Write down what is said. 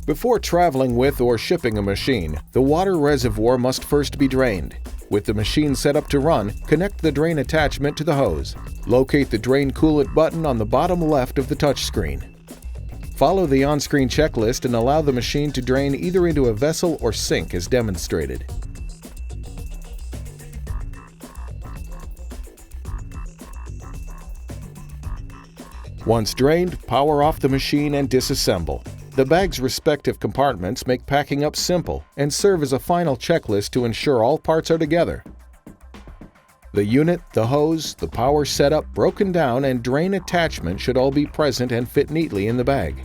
Before traveling with or shipping a machine, the water reservoir must first be drained. With the machine set up to run, connect the drain attachment to the hose. Locate the drain coolant button on the bottom left of the touchscreen. Follow the on-screen checklist and allow the machine to drain either into a vessel or sink as demonstrated. Once drained, power off the machine and disassemble. The bag's respective compartments make packing up simple and serve as a final checklist to ensure all parts are together. The unit, the hose, the power setup, broken down, and drain attachment should all be present and fit neatly in the bag.